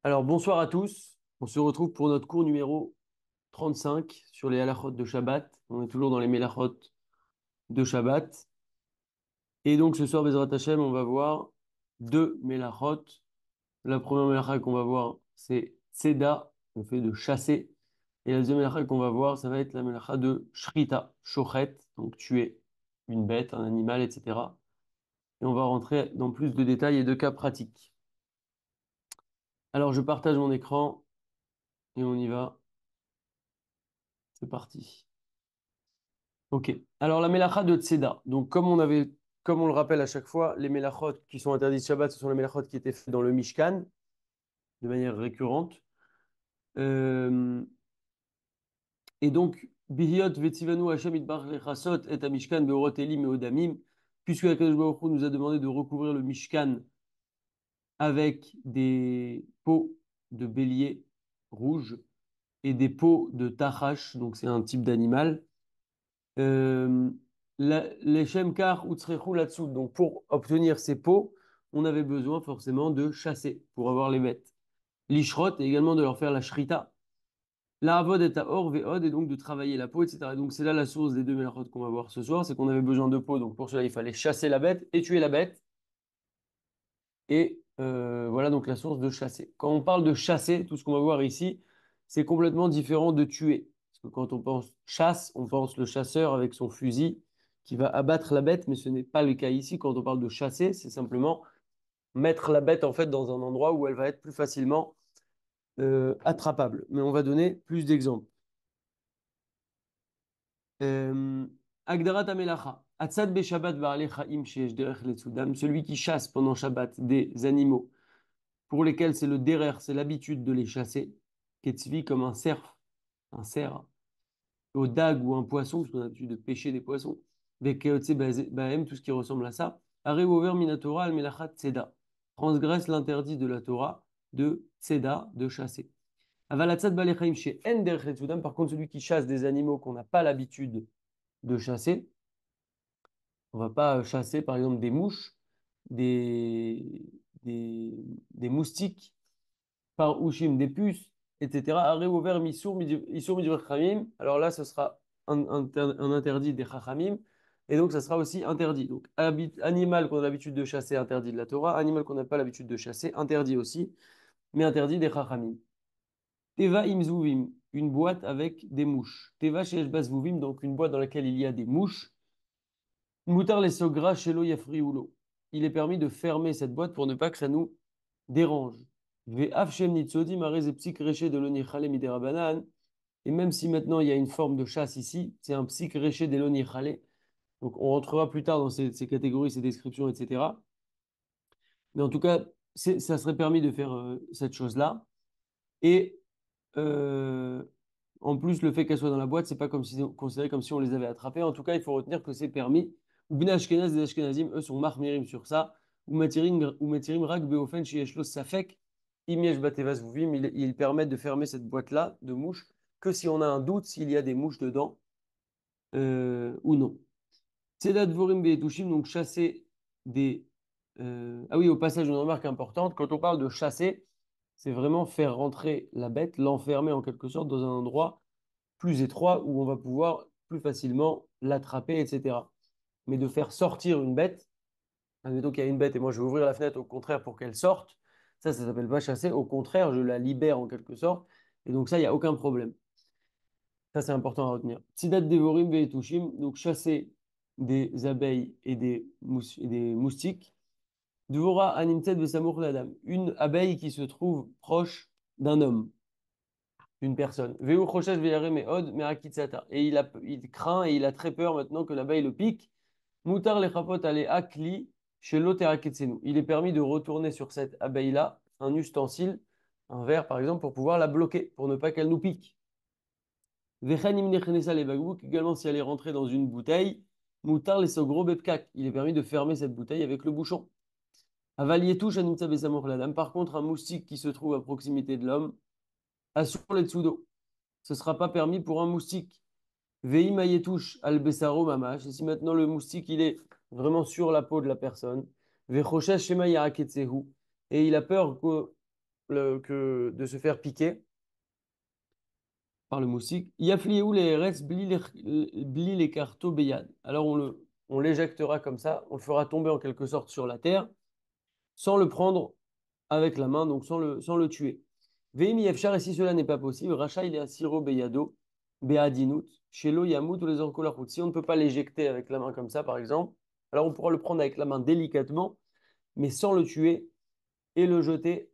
Alors, bonsoir à tous. On se retrouve pour notre cours numéro 35 sur les halachot de Shabbat. On est toujours dans les melachot de Shabbat. Et donc, ce soir, Bezrat Hashem, on va voir deux melachot. La première melacha qu'on va voir, c'est Tseda, le fait de chasser. Et la deuxième melacha qu'on va voir, ça va être la melacha de Shrita, Shochet, donc tuer une bête, un animal, etc. Et on va rentrer dans plus de détails et de cas pratiques. Alors, je partage mon écran et on y va. C'est parti. Ok. Alors la mélacha de Tzeda. Donc comme on le rappelle à chaque fois, les mélachot qui sont interdits de Shabbat, ce sont les mélachot qui étaient faits dans le Mishkan de manière récurrente. Euh, et donc Bihiyot vetzivanu Hashem itbarach lechasot et à Mishkan beorot elim et odamim, puisque Hakadosh Baruch Hu nous a demandé de recouvrir le Mishkan avec des peaux de bélier rouge et des peaux de tachash, donc c'est un type d'animal. Euh, les Shemkar Utsrechu là-dessous. Donc, pour obtenir ces peaux, on avait besoin forcément de chasser pour avoir les bêtes. L'Ishrot et également de leur faire la Shrita. La Avod est à Or, Ve'od, et donc de travailler la peau, etc. Et donc, c'est là la source des deux Melachot qu'on va voir ce soir, c'est qu'on avait besoin de peau. Donc, pour cela, il fallait chasser la bête et tuer la bête. Et voilà donc la source de chasser. Quand on parle de chasser, tout ce qu'on va voir ici, c'est complètement différent de tuer. Parce que quand on pense chasse, on pense le chasseur avec son fusil qui va abattre la bête, mais ce n'est pas le cas ici. Quand on parle de chasser, c'est simplement mettre la bête en fait dans un endroit où elle va être plus facilement attrapable. Mais on va donner plus d'exemples. Euh, Agdarat Amelacha. Atzad be Shabbat ba'alei cha'im sheyesh derech letzudam. Celui qui chasse pendant Shabbat des animaux pour lesquels c'est le derer, c'est l'habitude de les chasser, ketzvi comme un cerf, au dag ou un poisson, parce qu'on a l'habitude de pêcher des poissons, vekeotse bahem, tout ce qui ressemble à ça, over minatora al melachat tseda, transgresse l'interdit de la Torah de tseda, de chasser. Avalatzat balechaim chez ender chetudam, par contre, celui qui chasse des animaux qu'on n'a pas l'habitude de chasser, on va pas chasser par exemple des mouches, des, des, des moustiques, par Ushim, des puces, etc. Aré ouvert Issour Midivre Chachamim. Alors là, ce sera un interdit des Chachamim. Et donc, ça sera aussi interdit. Donc, animal qu'on a l'habitude de chasser, interdit de la Torah. Animal qu'on n'a pas l'habitude de chasser, interdit aussi, mais interdit des Chachamim. Teva Imzuvim, une boîte avec des mouches. Teva Shesh Vuvim, donc une boîte dans laquelle il y a des mouches. Moutar les sogra shelo yafri ulo. Il est permis de fermer cette boîte pour ne pas que ça nous dérange. Ve'af shem nitzodim arez psik reché de l'onichale miderabanan. Et même si maintenant il y a une forme de chasse ici, c'est un psik reché de l'onichale. Donc on rentrera plus tard dans ces catégories, ces descriptions, etc. Mais en tout cas, ça serait permis de faire cette chose-là. Et euh, en plus, le fait qu'elle soit dans la boîte, c'est pas comme si, considéré comme si on les avait attrapés. En tout cas, il faut retenir que c'est permis. Ou Bnei Ashkenaz, les Ashkenazim, eux, sont marmirim sur ça. Ou Matirim Rak Beofen Sheyesh Lo Safek, Im Yesh Batevas Vuvim, ils permettent de fermer cette boîte-là de mouches que si on a un doute s'il y a des mouches dedans ou non. Tzedat Dvorim Beetushim, donc chasser des. Ah oui, au passage, une remarque importante. Quand on parle de chasser, c'est vraiment faire rentrer la bête, l'enfermer en quelque sorte dans un endroit plus étroit où on va pouvoir plus facilement l'attraper, etc. Mais de faire sortir une bête, admettons qu'il y a une bête et moi je vais ouvrir la fenêtre au contraire pour qu'elle sorte, ça s'appelle pas chasser. Au contraire, je la libère en quelque sorte. Et donc ça, il n'y a aucun problème. Ça, c'est important à retenir. Tsidat devorim ve'etushim, donc chasser des abeilles et et des moustiques. Dvora animtet ve'samour ladam, une abeille qui se trouve proche d'un homme, d'une personne. Veu choshesh ve'yare me'od me'akitsata. Et il craint et il a très peur maintenant que l'abeille le pique. Mutar lechapot ale akli shelo teraketsenu. Il est permis de retourner sur cette abeille-là un ustensile, un verre par exemple, pour pouvoir la bloquer, pour ne pas qu'elle nous pique. Vechen im nechnesa le bagbouk, également si elle est rentrée dans une bouteille, mutar les sogro bepkak. Il est permis de fermer cette bouteille avec le bouchon. Aval yetouch animtsa besamor ladam. Par contre, un moustique qui se trouve à proximité de l'homme, assure les tsudo. Ce ne sera pas permis pour un moustique. Veima yetouch al besaro mamash. Et si maintenant le moustique, il est vraiment sur la peau de la personne, vechoshesh shema yaraketsehu. Et il a peur que que de se faire piquer par le moustique. Yafliou les res bli les carto beyad. Alors on l'éjectera comme ça, on le fera tomber en quelque sorte sur la terre, sans le prendre avec la main, donc sans le tuer. Veim yefchar, et si cela n'est pas possible, Racha il est à siro beyado, beadinut, shelo yamut ou les orkolachut. Si on ne peut pas l'éjecter avec la main comme ça, par exemple, alors on pourra le prendre avec la main délicatement, mais sans le tuer, et le jeter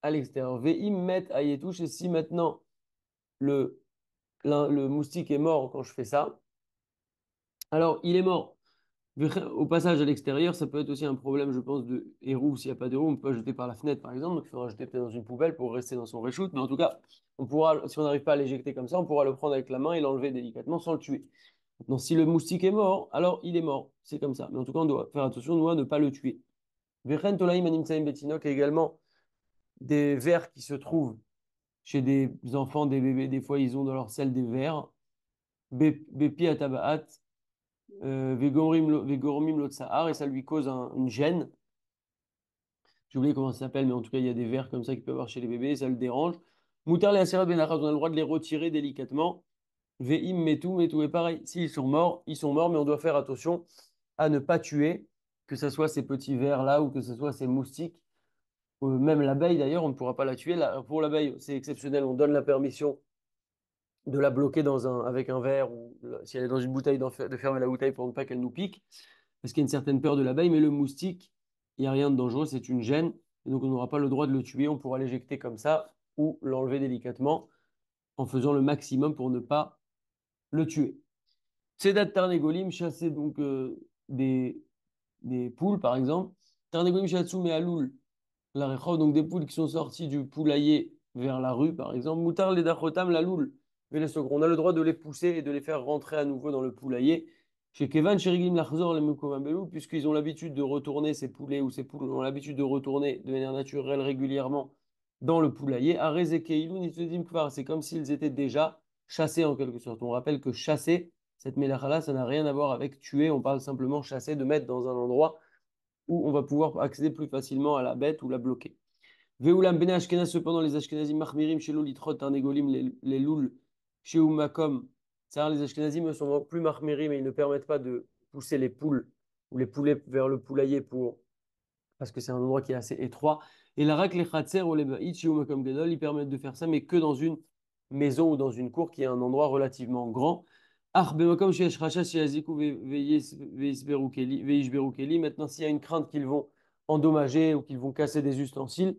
à l'extérieur. Veim met ayetouche, et si maintenant le, le moustique est mort quand je fais ça, alors il est mort. Au passage à l'extérieur, ça peut être aussi un problème, je pense, de héros. S'il n'y a pas d'héros, on peut pas jeter par la fenêtre, par exemple. Donc, il faudra jeter peut-être dans une poubelle pour rester dans son reshoot. Mais en tout cas, on pourra, si on n'arrive pas à l'éjecter comme ça, on pourra le prendre avec la main et l'enlever délicatement sans le tuer. Maintenant, si le moustique est mort, alors il est mort. C'est comme ça. Mais en tout cas, on doit faire attention, on doit ne pas le tuer. Vechen tolaim anim tsaim betinok, et également des vers qui se trouvent chez des enfants, des bébés. Des fois, ils ont dans leur selle des vers. Bepi atabaat, vegormim lotsahar, et ça lui cause une gêne. J'ai oublié comment ça s'appelle, mais en tout cas, il y a des vers comme ça qui peuvent avoir chez les bébés, ça le dérange. Moutar les asirat benachas, on a le droit de les retirer délicatement. Ve'im metu est pareil. S'ils sont morts, ils sont morts, mais on doit faire attention à ne pas tuer, que ce soit ces petits vers là ou que ce soit ces moustiques. Même l'abeille d'ailleurs, on ne pourra pas la tuer. Pour l'abeille, c'est exceptionnel, on donne la permission de la bloquer avec un verre ou si elle est dans une bouteille, de fermer la bouteille pour ne pas qu'elle nous pique, parce qu'il y a une certaine peur de l'abeille, mais le moustique, il n'y a rien de dangereux, c'est une gêne, et donc on n'aura pas le droit de le tuer, on pourra l'éjecter comme ça ou l'enlever délicatement en faisant le maximum pour ne pas le tuer. Tsedat Tarnegolim, chasser donc des poules par exemple. Tarnegolim Shatsu Aloul, la Rechov, donc des poules qui sont sorties du poulailler vers la rue par exemple. Moutar Ledachotam, la Loul, on a le droit de les pousser et de les faire rentrer à nouveau dans le poulailler. Chez Kevan, chez Riglim Lachzor, les Mukovambelou, puisqu'ils ont l'habitude de retourner, ces poulets ou ces poules ont l'habitude de retourner de manière naturelle régulièrement dans le poulailler. Arezekeilu Nitzodim Kvar, c'est comme s'ils étaient déjà chassés en quelque sorte. On rappelle que chasser, cette mélacha-là, ça n'a rien à voir avec tuer. On parle simplement chasser, de mettre dans un endroit où on va pouvoir accéder plus facilement à la bête ou la bloquer. Veoulam bene Ashkenaz, cependant, les Ashkenazim machmirim chez l'olitrot, tarnégolim, les louls, chez Umakom. C'est-à-dire, les Ashkenazim sont plus machmirim, mais ils ne permettent pas de pousser les poules ou les poulets vers le poulailler parce que c'est un endroit qui est assez étroit. Et la rak, les khatser ou les ba'it, chez Umakom Gadol, ils permettent de faire ça, mais que dans une maison ou dans une cour qui est un endroit relativement grand. Ah, bemakom chez Eshracha, chez Azikou, veishberukeli. Maintenant, s'il y a une crainte qu'ils vont endommager ou qu'ils vont casser des ustensiles,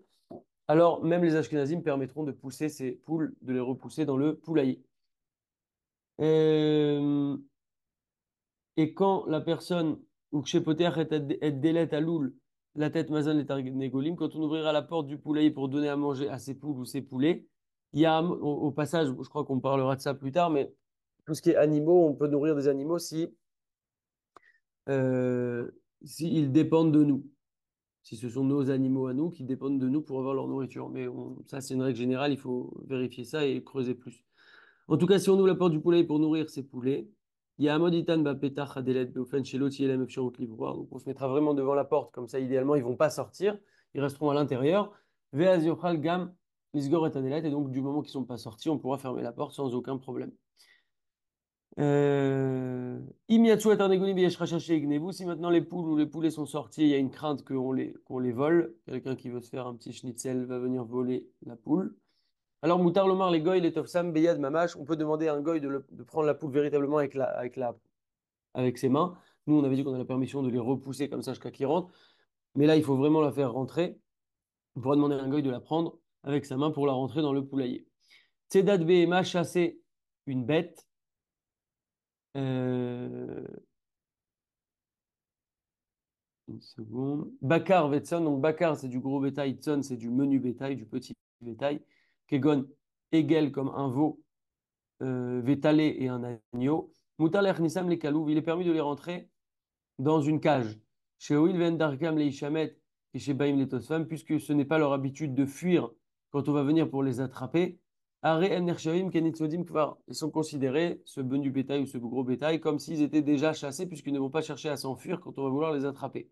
alors même les Ashkenazim permettront de pousser ces poules, de les repousser dans le poulailler. Euh, Et quand la personne, ou kshepoter et délet à loul, la tête mazan et tarnégolim, quand on ouvrira la porte du poulailler pour donner à manger à ses poules ou ses poulets, il y a au passage, je crois qu'on parlera de ça plus tard, mais tout ce qui est animaux, on peut nourrir des animaux euh, si ils dépendent de nous. Si ce sont nos animaux à nous qui dépendent de nous pour avoir leur nourriture. Mais ça, c'est une règle générale, il faut vérifier ça et creuser plus. En tout cas, si on ouvre la porte du poulailler pour nourrir ces poulets, il y a un mode itan petach adelet beofen chez l'autre, donc on se mettra vraiment devant la porte, comme ça, idéalement, ils vont pas sortir, ils resteront à l'intérieur. Veaz yochal gam lisgor et adelet, et donc du moment qu'ils sont pas sortis, on pourra fermer la porte sans aucun problème. Imiatsu Atarnegoni Biyashrachaché Ignevu, si maintenant les poules ou les poulets sont sortis, il y a une crainte qu'on les vole. Quelqu'un qui veut se faire un petit schnitzel va venir voler la poule. Alors, Moutar Lomar, les goy, les tofsam, Beyad Mamash, on peut demander à un goy de prendre la poule véritablement avec ses mains. Nous, on avait dit qu'on a la permission de les repousser comme ça jusqu'à qu'ils rentrent. Mais là, il faut vraiment la faire rentrer. On pourra demander à un goy de la prendre avec sa main pour la rentrer dans le poulailler. Tsedat Behema, chasser une bête. Euh, Une seconde. Bakar Vetson, donc Bakar c'est du gros bétail, Tson c'est du menu bétail, du petit bétail. Kegon, Egel comme un veau, Vétalé et un agneau. Moutal Ernissam les kalouv, il est permis de les rentrer dans une cage. Chez Oil Vendarkam les Ishamet et chez Baïm les Tosfam, puisque ce n'est pas leur habitude de fuir quand on va venir pour les attraper. Are Enershavim Kenitzodim Kvar, ils sont considérés, ce menu bétail ou ce gros bétail, comme s'ils étaient déjà chassés, puisqu'ils ne vont pas chercher à s'enfuir quand on va vouloir les attraper.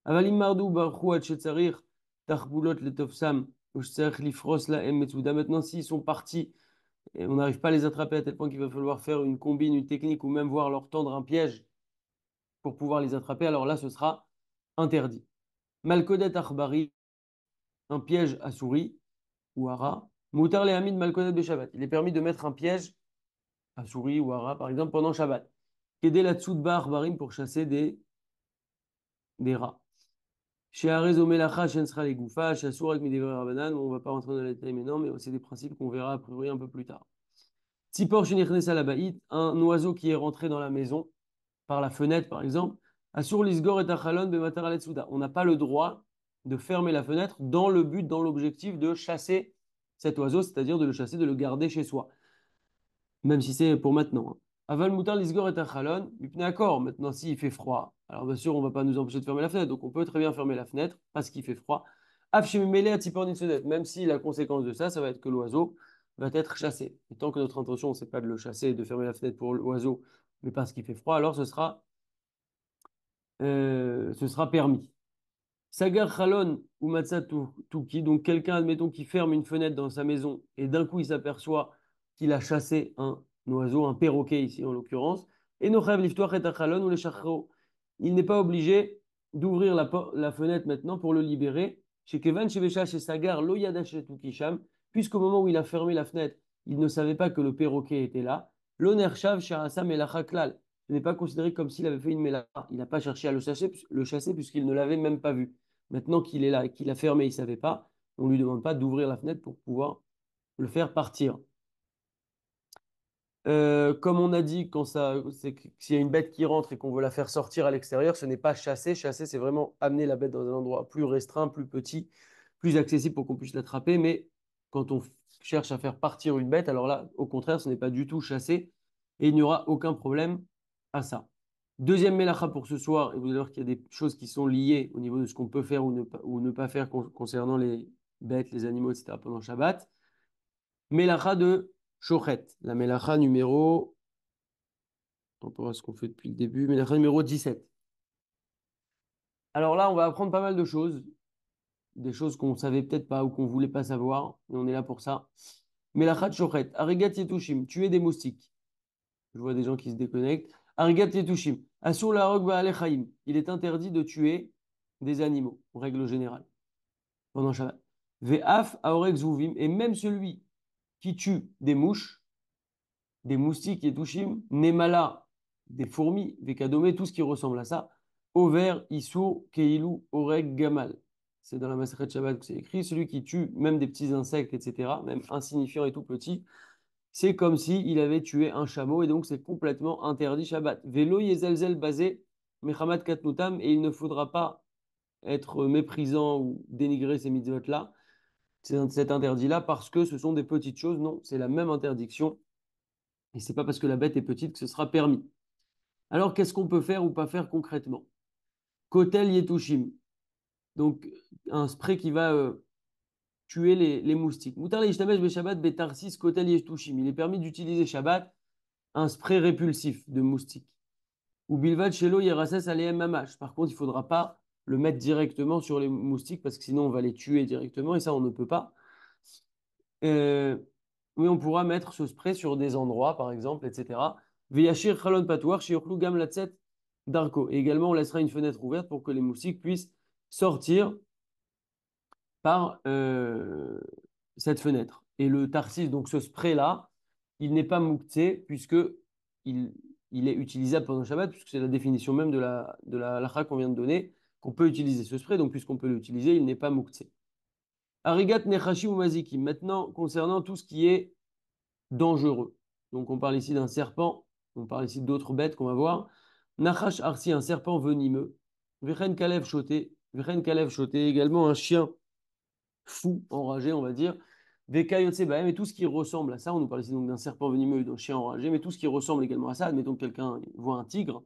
Avalim Mardou Barchou Tchetzarir Tarbulot Letofsam Maintenant, s'ils sont partis et on n'arrive pas à les attraper à tel point qu'il va falloir faire une combine, une technique ou même voir leur tendre un piège pour pouvoir les attraper, alors là, ce sera interdit. Malkodet Akhbari, un piège à souris ou à rat. Moutar les Hamid Malkodet de Shabbat. Il est permis de mettre un piège à souris ou à rat, par exemple, pendant Shabbat. Qu'aider la Tsudba Akhbarim pour chasser des rats. Chez Arez Omelacha, Shen sera les Goufa, Chassour avec Midivre Rabanan, on ne va pas rentrer dans les détails maintenant, mais c'est des principes qu'on verra a priori un peu plus tard. Tzipor Shenichnes Alabait, un oiseau qui est rentré dans la maison par la fenêtre, par exemple, Assur Lisgor et Achalon Bematar Souda. On n'a pas le droit de fermer la fenêtre dans le but, dans l'objectif de chasser cet oiseau, c'est-à-dire de le chasser, de le garder chez soi, même si c'est pour maintenant. Hein. Aval Moutar Lisgor et Achalon, d'accord, maintenant s'il fait froid, alors bien sûr on ne va pas nous empêcher de fermer la fenêtre, donc on peut très bien fermer la fenêtre parce qu'il fait froid. Afshemimele à Tzipor Nitsodet, même si la conséquence de ça, ça va être que l'oiseau va être chassé. Et tant que notre intention, c'est pas de le chasser et de fermer la fenêtre pour l'oiseau, mais parce qu'il fait froid, alors ce sera permis. Sagar Khalon ou Matzah Touki, donc quelqu'un, admettons, qui ferme une fenêtre dans sa maison et d'un coup il s'aperçoit qu'il a chassé un oiseau, un perroquet ici en l'occurrence, et Nochav Liftoach et Khalon ou les Chachro. Il n'est pas obligé d'ouvrir la fenêtre maintenant pour le libérer. Chez Kevan, chez Vesha, chez Sagar, Lo Yadash et Tukisham, puisqu'au moment où il a fermé la fenêtre, il ne savait pas que le perroquet était là. L'Onershav, Shahasam et la Chaklal. Ce n'est pas considéré comme s'il avait fait une mélacha. Il n'a pas cherché à le chasser puisqu'il ne l'avait même pas vu. Maintenant qu'il est là et qu'il a fermé, il ne savait pas, on ne lui demande pas d'ouvrir la fenêtre pour pouvoir le faire partir. Comme on a dit, s'il y a une bête qui rentre et qu'on veut la faire sortir à l'extérieur, ce n'est pas chasser. Chasser, c'est vraiment amener la bête dans un endroit plus restreint, plus petit, plus accessible pour qu'on puisse l'attraper. Mais quand on cherche à faire partir une bête, alors là, au contraire, ce n'est pas du tout chasser et il n'y aura aucun problème à ça. Deuxième mélacha pour ce soir, et vous allez voir qu'il y a des choses qui sont liées au niveau de ce qu'on peut faire ou ne pas faire concernant les bêtes, les animaux, etc. pendant Shabbat. Mélacha de Shochet, la mélacha numéro, on peut voir ce qu'on fait depuis le début, mélacha numéro 17. Alors là, on va apprendre pas mal de choses, des choses qu'on savait peut-être pas ou qu'on voulait pas savoir, et on est là pour ça. Mélacha de Shochet, Arigat Yetushim, tuer des moustiques. Je vois des gens qui se déconnectent. Arigat Yetushim, Asur la Rogba Alechaim, il est interdit de tuer des animaux, en règle générale, pendant Shabbat. Ve'af Aorek Zuvim, et même celui qui tue des mouches, des moustiques et touchim, nemala, des fourmis, vekadome, tout ce qui ressemble à ça, over, issour, keilou, oreg, gamal. C'est dans la Maseret Shabbat que c'est écrit, celui qui tue même des petits insectes, etc., même insignifiants et tout petits, c'est comme si il avait tué un chameau et donc c'est complètement interdit Shabbat. Velo yezelzel basé, mechamat katnutam, et il ne faudra pas être méprisant ou dénigrer ces mitzvot-là, cet interdit-là, parce que ce sont des petites choses. Non, c'est la même interdiction. Et c'est pas parce que la bête est petite que ce sera permis. Alors, qu'est-ce qu'on peut faire ou pas faire concrètement? Kotel Yetushim. Donc, un spray qui va tuer les moustiques. Moutar le Yishtamesh be Shabbat betarsis Kotel Yetushim. Il est permis d'utiliser Shabbat un spray répulsif de moustiques. Ou Bilvad Shelo Yerases Aleem Mamash. Par contre, il ne faudra pas le mettre directement sur les moustiques parce que sinon on va les tuer directement et ça, on ne peut pas. Euh, mais on pourra mettre ce spray sur des endroits, par exemple, etc. Veyashir chalon patouar shiyochlu gam latzet darko. Et également, on laissera une fenêtre ouverte pour que les moustiques puissent sortir par cette fenêtre. Et le tarsis, donc ce spray-là, il n'est pas mouktsé puisque il, il est utilisable pendant le Shabbat, puisque c'est la définition même de la halakha qu'on vient de donner, qu'on peut utiliser ce spray. Donc, puisqu'on peut l'utiliser, il n'est pas mouktsé. Arigat nechashi ou maziki. Maintenant, concernant tout ce qui est dangereux. Donc on parle ici d'un serpent, on parle ici d'autres bêtes qu'on va voir. Nachash arsi, un serpent venimeux. Vechen kalev choté. Vechen kalev choté, également un chien fou, enragé, on va dire. Vekayotse bahem, et tout ce qui ressemble à ça. On nous parle ici donc d'un serpent venimeux et d'un chien enragé, mais tout ce qui ressemble également à ça. Admettons que quelqu'un voit un tigre.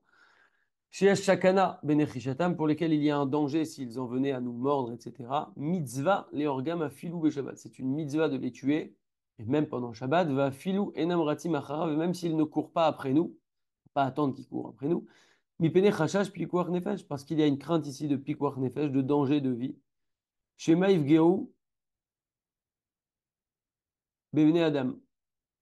Chez Shakana benechishatam, pour lesquels il y a un danger s'ils en venaient à nous mordre, etc. Mitzvah leorgam filou beshabbat. C'est une mitzvah de les tuer, et même pendant Shabbat, va filou enam ratim acharav, même s'ils ne courent pas après nous, pas attendre qu'ils courent après nous. Mipene chashash pikuach nefesh, parce qu'il y a une crainte ici de pikuach nefesh, de danger de vie. Chez Maïv Geou, Bevne Adam,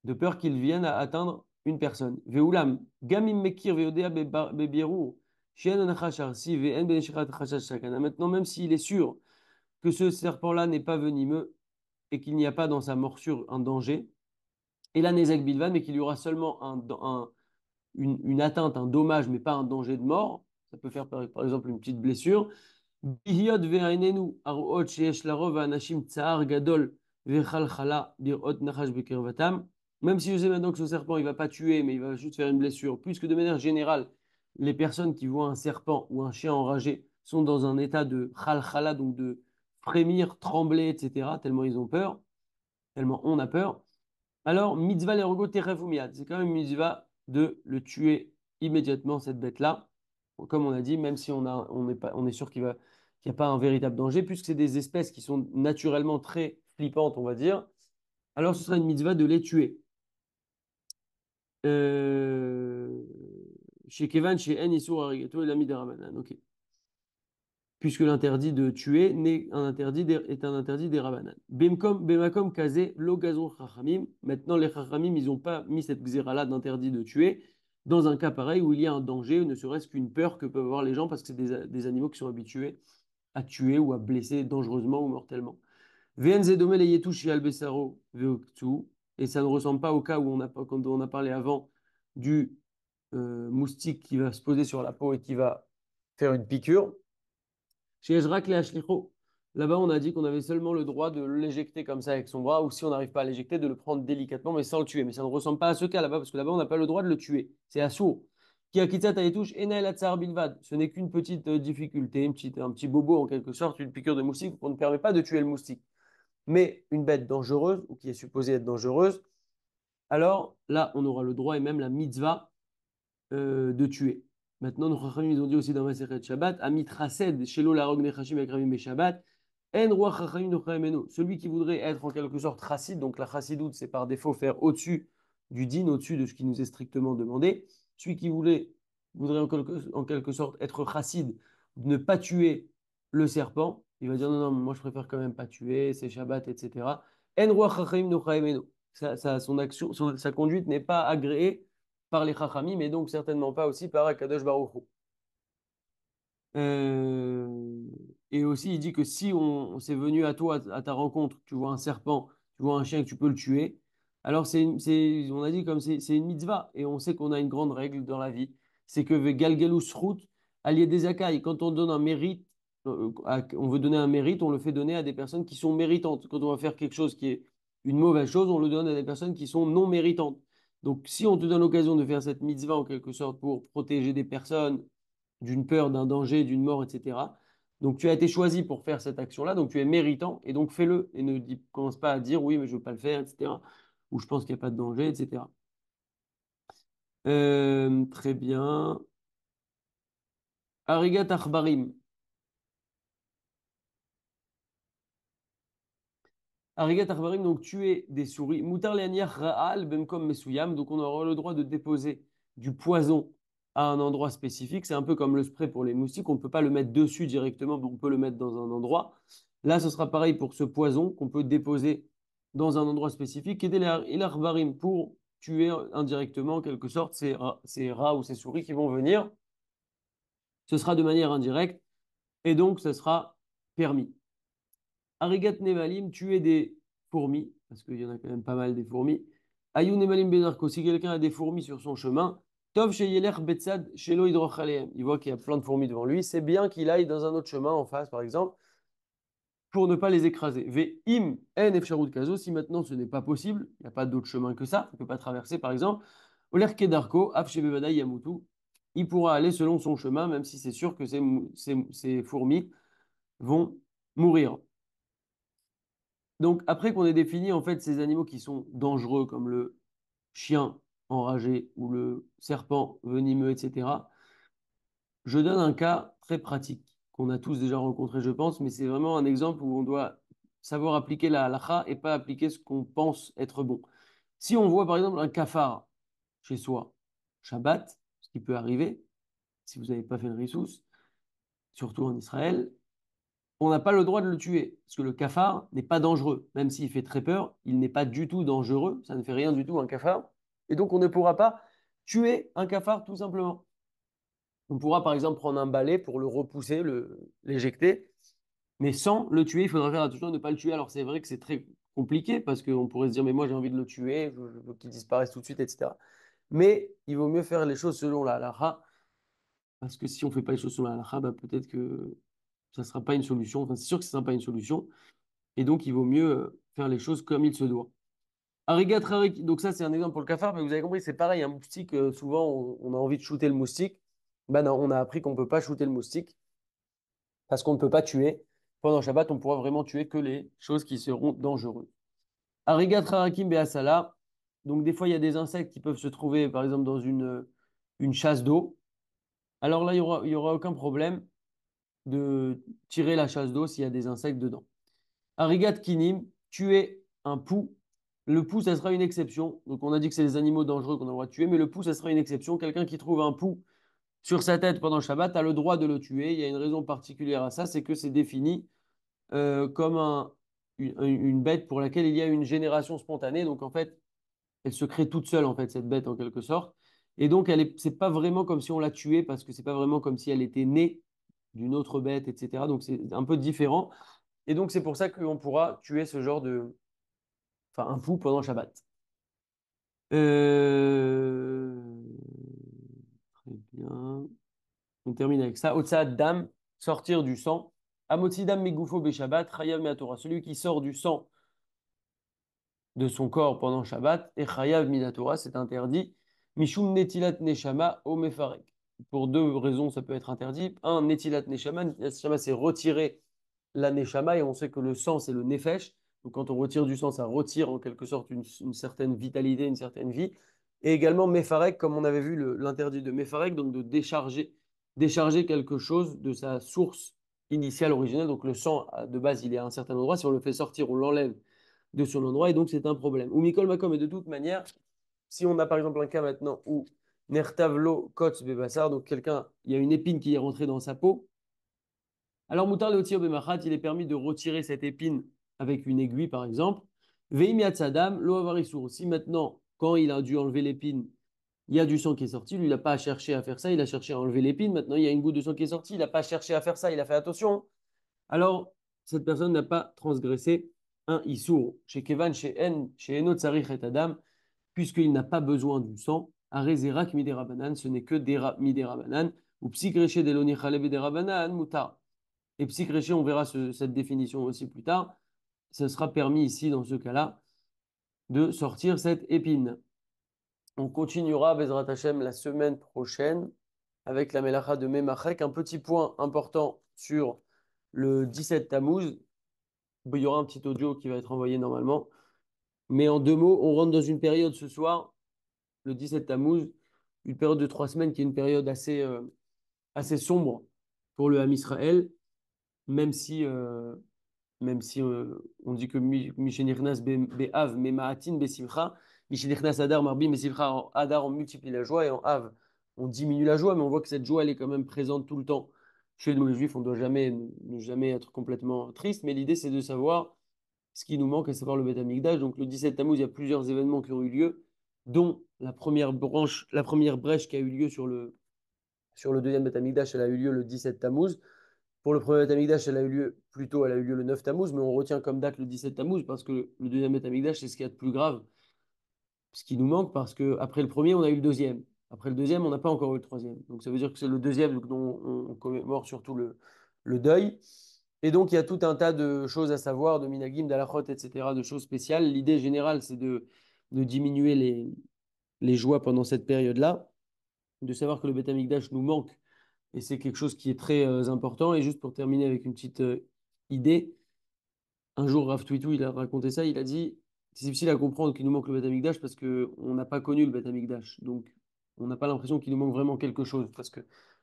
de peur qu'ils viennent à atteindre une personne. Ve'ulam, gamim mekir ve'odea bebiru, she'en anachashar, si ve'en beneshichat chashash sakana. Maintenant, même s'il est sûr que ce serpent-là n'est pas venimeux et qu'il n'y a pas dans sa morsure un danger, et la nezek bilvan, mais qu'il y aura seulement une atteinte, un dommage, mais pas un danger de mort, ça peut faire par exemple une petite blessure. Bihiyot ve'ainenu aruot sheyesh larov anashim tsar gadol ve'chalchala birot nachash bekirvatam. Même si je sais maintenant que ce serpent, il va pas tuer, mais il va juste faire une blessure, puisque de manière générale, les personnes qui voient un serpent ou un chien enragé sont dans un état de chalchala, donc de frémir, trembler, etc., tellement ils ont peur, tellement on a peur. Alors, mitzvah l'ergo teref miyad. C'est quand même une mitzvah de le tuer immédiatement, cette bête-là. Comme on a dit, même si on est sûr qu'il n'y a pas un véritable danger, puisque c'est des espèces qui sont naturellement très flippantes, on va dire, alors ce sera une mitzvah de les tuer. Euh, Chez Kevan, chez En Isur Arigato et l'ami des Rabbanan. Ok. Puisque l'interdit de tuer est un interdit des Rabbanan. Bemakom kaze lo gazon chachamim. Maintenant, les chachamim, ils n'ont pas mis cette xéra-là d'interdit de tuer dans un cas pareil où il y a un danger, ne serait-ce qu'une peur que peuvent avoir les gens parce que c'est des animaux qui sont habitués à tuer ou à blesser dangereusement ou mortellement. Vn zedome le yetush al besaro veoktu. Et ça ne ressemble pas au cas où quand on a parlé avant du moustique qui va se poser sur la peau et qui va faire une piqûre. Chez Ezra Ashlicho, là-bas, on a dit qu'on avait seulement le droit de l'éjecter comme ça avec son bras, ou si on n'arrive pas à l'éjecter, de le prendre délicatement, mais sans le tuer. Mais ça ne ressemble pas à ce cas là-bas, parce que là-bas, on n'a pas le droit de le tuer. C'est assourd. Qui a quitté Taïtouche, Ena el Bilvad. Ce n'est qu'une petite difficulté, un petit bobo en quelque sorte, une piqûre de moustique, qu'on ne permet pas de tuer le moustique. Mais une bête dangereuse, ou qui est supposée être dangereuse, alors là, on aura le droit et même la mitzvah de tuer. Maintenant, nos Chachamim, ils ont dit aussi dans Masechet Shabbat, Amit Rased, Shelo Larog Nechashim Ekravim Shabbat, En Roi Chachamim Nochaemenu. Celui qui voudrait être en quelque sorte chassid, donc la chassidoute, c'est par défaut faire au-dessus du din, au-dessus de ce qui nous est strictement demandé. Celui qui voudrait en quelque sorte être chassid, ne pas tuer le serpent, il va dire non, non, moi je préfère quand même pas tuer, c'est Shabbat, etc. En Roi Chachamim Nochaemenu. Son action, sa conduite n'est pas agréée par les Chachamim, mais donc certainement pas aussi par Akadosh Baruch Hu. Euh, et aussi, il dit que si on s'est venu à toi, à ta rencontre, tu vois un serpent, tu vois un chien que tu peux le tuer, alors on a dit comme c'est une mitzvah, et on sait qu'on a une grande règle dans la vie, c'est que Galgelus Rout, allié des Akai, quand on donne un mérite, on veut donner un mérite, on le fait donner à des personnes qui sont méritantes. Quand on va faire quelque chose qui est une mauvaise chose, on le donne à des personnes qui sont non méritantes. Donc, si on te donne l'occasion de faire cette mitzvah en quelque sorte pour protéger des personnes d'une peur, d'un danger, d'une mort, etc. Donc, tu as été choisi pour faire cette action-là, donc tu es méritant, et donc fais-le, et commence pas à dire oui, mais je veux pas le faire, etc. Ou je pense qu'il n'y a pas de danger, etc. Très bien. Arigat achbarim. Arigat achbarim, donc tuer des souris. Moutar leaniach ra'al bemkom mesuyam. Donc on aura le droit de déposer du poison à un endroit spécifique. C'est un peu comme le spray pour les moustiques. On ne peut pas le mettre dessus directement, mais on peut le mettre dans un endroit. Là, ce sera pareil pour ce poison qu'on peut déposer dans un endroit spécifique. Et il achbarim pour tuer indirectement, en quelque sorte, ces rats ou ces souris qui vont venir. Ce sera de manière indirecte et donc ce sera permis. Arigat Nevalim, tuer des fourmis, parce qu'il y en a quand même pas mal des fourmis. Ayou Nevalim Benarko, si quelqu'un a des fourmis sur son chemin, Tov Sheyeler Betsad Shelo Hydrochaleem. Il voit qu'il y a plein de fourmis devant lui, c'est bien qu'il aille dans un autre chemin en face, par exemple, pour ne pas les écraser. Ve'im en efsharut kazo, si maintenant ce n'est pas possible, il n'y a pas d'autre chemin que ça, il ne peut pas traverser, par exemple, Oler Kedarko, Af Shebevada Yamutu, il pourra aller selon son chemin, même si c'est sûr que ces fourmis vont mourir. Donc, après qu'on ait défini en fait ces animaux qui sont dangereux, comme le chien enragé ou le serpent venimeux, etc., je donne un cas très pratique qu'on a tous déjà rencontré, je pense, mais c'est vraiment un exemple où on doit savoir appliquer la halakha et pas appliquer ce qu'on pense être bon. Si on voit par exemple un cafard chez soi, Shabbat, ce qui peut arriver, si vous n'avez pas fait le rissous, surtout en Israël, on n'a pas le droit de le tuer, parce que le cafard n'est pas dangereux. Même s'il fait très peur, il n'est pas du tout dangereux, ça ne fait rien du tout un cafard. Et donc on ne pourra pas tuer un cafard tout simplement. On pourra par exemple prendre un balai pour le repousser, l'éjecter, mais sans le tuer, il faudra faire attention de ne pas le tuer. Alors c'est vrai que c'est très compliqué, parce qu'on pourrait se dire, mais moi j'ai envie de le tuer, je veux qu'il disparaisse tout de suite, etc. Mais il vaut mieux faire les choses selon la halakha, parce que si on ne fait pas les choses selon la halakha, bah, peut-être que ça ne sera pas une solution. Enfin, c'est sûr que ce ne sera pas une solution. Et donc, il vaut mieux faire les choses comme il se doit. Arigat Harik, donc ça, c'est un exemple pour le cafard, mais vous avez compris, c'est pareil, un moustique, souvent, on a envie de shooter le moustique. Ben non, on a appris qu'on ne peut pas shooter le moustique parce qu'on ne peut pas tuer. Pendant Shabbat, on pourra vraiment tuer que les choses qui seront dangereuses. Arigat Harakim Beasala, donc des fois, il y a des insectes qui peuvent se trouver, par exemple, dans une chasse d'eau. Alors là, il y aura aucun problème de tirer la chasse d'eau s'il y a des insectes dedans. Arigat kinim, tuer un pou. Le pou, ça sera une exception. Donc, on a dit que c'est les animaux dangereux qu'on a le droit de tuer, mais le pou, ça sera une exception. Quelqu'un qui trouve un pou sur sa tête pendant le Shabbat a le droit de le tuer. Il y a une raison particulière à ça, c'est que c'est défini comme une bête pour laquelle il y a une génération spontanée. Donc, en fait, elle se crée toute seule, en fait, cette bête, en quelque sorte. Et donc, c'est pas vraiment comme si on l'a tuée, parce que c'est pas vraiment comme si elle était née d'une autre bête, etc. Donc, c'est un peu différent. Et donc, c'est pour ça qu'on pourra tuer ce genre enfin, un pou pendant Shabbat. Euh, Très bien. On termine avec ça. Otsad dam, sortir du sang. Amotsidam megoufo be Shabbat, chayav me'atora. Celui qui sort du sang de son corps pendant Shabbat, et chayav minatora, c'est interdit. Mishum netilat neshama o mefarek. Pour deux raisons, ça peut être interdit. Un, netilat neshama. Neshama, c'est retirer la neshama, et on sait que le sang, c'est le nefesh. Donc quand on retire du sang, ça retire en quelque sorte une certaine vitalité, une certaine vie. Et également mefarek, comme on avait vu l'interdit de mefarek, donc de décharger quelque chose de sa source initiale, originelle. Donc le sang, de base, il est à un certain endroit. Si on le fait sortir, on l'enlève de son endroit, et donc c'est un problème. Ou Mikol Makom, et de toute manière, si on a par exemple un cas maintenant où Nertavlo Kotz Bebassar, donc quelqu'un, il y a une épine qui est rentrée dans sa peau, alors Moutar Leotir Bemachat, il est permis de retirer cette épine avec une aiguille par exemple. Veimiat Sadam, Lo Avarisur. Si maintenant, quand il a dû enlever l'épine, il y a du sang qui est sorti, lui, il n'a pas cherché à faire ça, il a cherché à enlever l'épine. Maintenant, il y a une goutte de sang qui est sortie, il n'a pas cherché à faire ça, il a fait attention. Alors, cette personne n'a pas transgressé un issour. Chez Kevan, chez Enot Sarich et Adam, puisqu'il n'a pas besoin du sang, Arezerak miderabanan, ce n'est que miderabanan, ou psychréché deloni chalev miderabanan, mutar. Et psychréché, on verra cette définition aussi plus tard, ce sera permis ici, dans ce cas-là, de sortir cette épine. On continuera, Bezrat Hashem, la semaine prochaine avec la Melacha de Memachek. Un petit point important sur le 17 Tammuz. Il y aura un petit audio qui va être envoyé normalement. Mais en deux mots, on rentre dans une période ce soir, le 17 Tammuz, une période de 3 semaines qui est une période assez sombre pour le Ham Israël, même si, euh, même si on dit que Mishenichnas Be'av Mema'atin Besimcha, Mishenichnas Adar Marbi Besimcha, en Adar on multiplie la joie et en Av on diminue la joie, mais on voit que cette joie elle est quand même présente tout le temps. Chez nous les Juifs, on ne doit jamais, ne jamais être complètement triste, mais l'idée c'est de savoir ce qui nous manque, à savoir le Beth Amikdash. Donc le 17 Tammuz, il y a plusieurs événements qui ont eu lieu, dont la première branche, la première brèche qui a eu lieu sur le deuxième Beth Amikdash, elle a eu lieu le 17 Tammuz. Pour le premier Beth Amikdash, elle a eu lieu le 9 Tammuz, mais on retient comme date le 17 Tammuz parce que le deuxième Beth Amikdash, c'est ce qu'il y a de plus grave, ce qui nous manque parce que après le premier, on a eu le deuxième. Après le deuxième, on n'a pas encore eu le troisième. Donc ça veut dire que c'est le deuxième dont on commémore surtout le deuil. Et donc il y a tout un tas de choses à savoir, de minagim, d'alachot, etc., de choses spéciales. L'idée générale, c'est de diminuer les joies pendant cette période-là, de savoir que le Beth Amikdash nous manque. Et c'est quelque chose qui est très important. Et juste pour terminer avec une petite idée, un jour, Rav Twitou, il a raconté ça, il a dit, c'est difficile à comprendre qu'il nous manque le Beth Amikdash parce qu'on n'a pas connu le Beth Amikdash. Donc, on n'a pas l'impression qu'il nous manque vraiment quelque chose parce que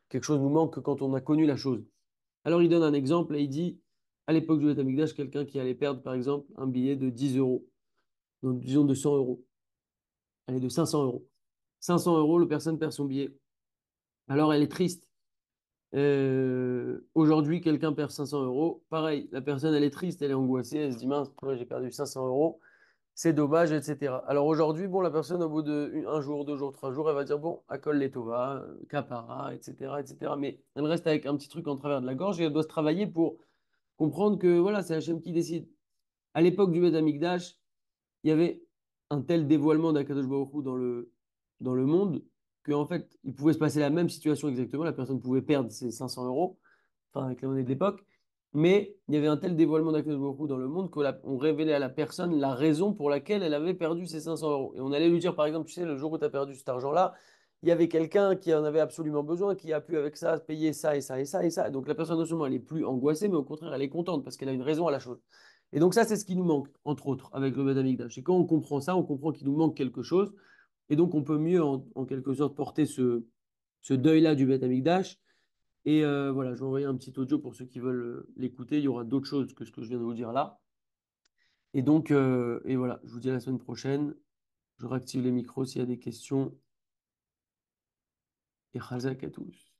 quelque chose nous manque que quand on a connu la chose. Alors, il donne un exemple et il dit, à l'époque du Beth Amikdash, quelqu'un qui allait perdre, par exemple, un billet de 10 euros, donc disons de 100 euros, allez, de 500 euros. 500 euros, le personne perd son billet. Alors, elle est triste. Aujourd'hui, quelqu'un perd 500 euros. Pareil, la personne, elle est triste, elle est angoissée, elle se dit, mince, pourquoi j'ai perdu 500 euros? C'est dommage, etc. Alors aujourd'hui, bon, la personne, au bout de un jour, 2 jours, 3 jours, elle va dire, bon, Akol les Tova, Kapara, etc., etc. Mais elle reste avec un petit truc en travers de la gorge et elle doit se travailler pour comprendre que, voilà, c'est Hachem qui décide. À l'époque du Beth Amikdash, il y avait un tel dévoilement d'Akadosh Baruch Hu dans le monde qu'en fait, il pouvait se passer la même situation exactement. La personne pouvait perdre ses 500 euros, enfin avec la monnaie de l'époque, mais il y avait un tel dévoilement d'Akadosh Baruch Hu dans le monde qu'on révélait à la personne la raison pour laquelle elle avait perdu ses 500 euros. Et on allait lui dire, par exemple, tu sais, le jour où tu as perdu cet argent-là, il y avait quelqu'un qui en avait absolument besoin, qui a pu avec ça payer ça et ça et ça et ça. Donc la personne, non seulement elle est plus angoissée, mais au contraire, elle est contente parce qu'elle a une raison à la chose. Et donc ça, c'est ce qui nous manque, entre autres, avec le Beth Amikdash. Et quand on comprend ça, on comprend qu'il nous manque quelque chose. Et donc on peut mieux, en quelque sorte, porter ce deuil-là du Beth Amikdash. Et voilà, je vais envoyer un petit audio pour ceux qui veulent l'écouter. Il y aura d'autres choses que ce que je viens de vous dire là. Et donc, et voilà, je vous dis à la semaine prochaine. Je réactive les micros s'il y a des questions. Et Chazak à tous.